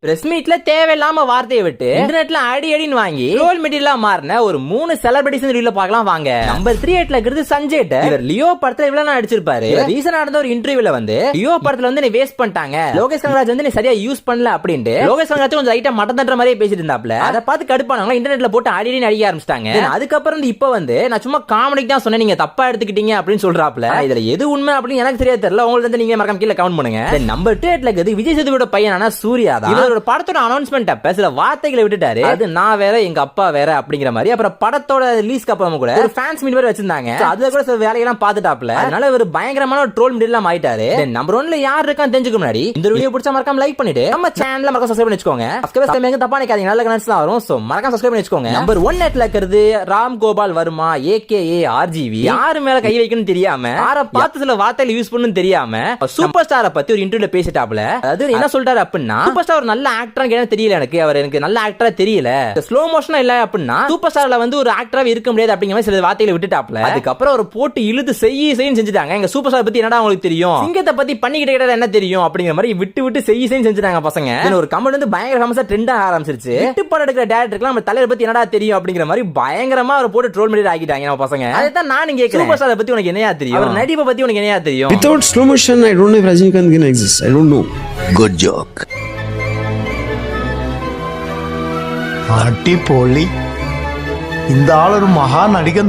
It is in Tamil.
பிரஸ் மீட்ல தேவையில்லாம வார்த்தையை விட்டு இன்டர்நெட்ல அடின்னு வாங்கி ரோல் மெட்டீரியலா மாறின ஒரு 3 செலிபிரிட்டிஸ் ரிவ்யூல பார்க்கலாம் வாங்க. நம்பர் 38ல இருக்கிறது சஞ்சய் டட். இவர் லியோ படத்துல இவ்வளவு நான் நடிச்சிருப்பாரு. ரீசனா நடந்த ஒரு இன்டர்வியூல வந்து லியோ படத்துல வந்து நீ வேஸ்ட் பண்ணிட்டாங்க, லோகேஷ் கனகராஜ் வந்து நீ சரியா யூஸ் பண்ணல அப்படின்ட்டு லோகேஷ் கனகராஜ் கொஞ்சம் லைட்டா மட்டம் தட்டுற மாதிரியே பேசிட்டு இருந்தாப்ல. அதை பார்த்து கடுப்பானவங்க இன்டர்நெட்ல போட்டு அடின்னு அடிக்க ஆரம்பிச்சிட்டாங்க. அதுக்கப்புறம் இப்ப வந்து நான் சும்மா காமெடிக்கு தான் சொன்னேன், நீங்க தப்பா எடுத்துக்கிட்டீங்க அப்படின்னு சொல்றாப்ல. இதுல எது உண்மை அப்படின்னு எனக்கு சரியா தெரியல. உங்களுக்கு வந்து நீங்க மறக்காம கீழே கமெண்ட் பண்ணுங்க. நம்பர் 38ல இருக்கிறது விஜய் சேதுபதியோட பையனான சூர்யா தான். இவரோட படத்தோட அனௌன்ஸ்மெண்ட் அப்ப சில வார்த்தைகளை விட்டுட்டாரு. அது நான் வேற எங்க அப்பா வேற அப்படிங்கிற மாதிரி. அப்புறம் படத்தோட ரிலீஸ்க்கு அப்புறம் கூட ஒரு ஃபேன்ஸ் மீட் வேற வச்சிருந்தாங்க. அதுல கூட சில வேலையெல்லாம் பார்த்துட்டாப்ல. அதனால ஒரு பயங்கரமான ஒரு ட்ரோல் மீடியெல்லாம் ஆயிட்டாரு. நம்பர் 1ல யார் இருக்கான்னு தெரிஞ்சுக்க முன்னாடி இந்த வீடியோ பிடிச்சா மறக்காம லைக் பண்ணிட்டு நம்ம சேனலை மறக்காம சப்ஸ்கிரைப் பண்ணி வச்சுக்கோங்க. சப்ஸ்கிரைப் பண்ணி தப்பா நினைக்காதீங்க, நல்ல கமெண்ட்ஸ்லாம் வரும். சோ மறக்காம சப்ஸ்கிரைப் பண்ணி வச்சுக்கோங்க. நம்பர் 1 இருக்கிறது ராம் கோபால் வர்மா AKA RGV. யாரு மேல கை வைக்கணும்னு தெரியாம, யாரை பார்த்து சில வார்த்தைகளை யூஸ் பண்ணணும்னு தெரியாம சூப்பர் ஸ்டாரை பத்தி ஒரு இன்டர்வியூல பேசிட்டாப்ல. அதாவது என்ன சொல்றாரு அப்படின்னா, சூப்பர் ஸ்டார் ஒரு நல்ல ஆக்டரா தெரியல, எனக்கு நல்ல ஆக்டரா தெரியல, ஸ்லோ மோஷனா இல்ல அப்படின்னா சூப்பர் ஸ்டார்ல வந்து ஒரு ஆக்டரா இருக்க முடியாது அப்படிங்கிற மாதிரி சில வார்த்தைகளை விட்டுட்டாப்ல. அதுக்கப்புறம் ஒரு போட்டு இழுத்து செய்யு செஞ்சுட்டாங்க. எங்க சூப்பர் ஸ்டார் பத்தி என்னடா உங்களுக்கு தெரியும், சிங்கத்தை பத்தி பண்ணிக்கிட்டு கேட்டா என்ன தெரியும் அப்படிங்கிற மாதிரி விட்டு செய்யு செஞ்சுட்டாங்க பசங்க. ஒரு கமெண்ட் வந்து பயங்கர ஃபேமஸா ட்ரெண்ட் ஆக ஆரம்பிச்சிருச்சு. விட்டு படம் எடுக்கிற டைரக்டர்லாம் நம்ம தலைவர் பத்தி என்னடா தெரியும் அப்படிங்கிற மாதிரி பயங்கரமா ஒரு போட்டு ட்ரோல் பண்ணி ஆகிட்டாங்க நம்ம பசங்க. அதான் நான் கேக்குறேன், சூப்பர் ஸ்டார் பத்தி உனக்கு என்னையா தெரியும், அவர் நடிப்பை பத்தி உனக்கு என்னையா தெரியும்? Without slow motion I don't know if Rajinikanth can exist. I don't know. Good joke. அடிப்பொலி. இந்த ஆளொரு மகா நடிகன்.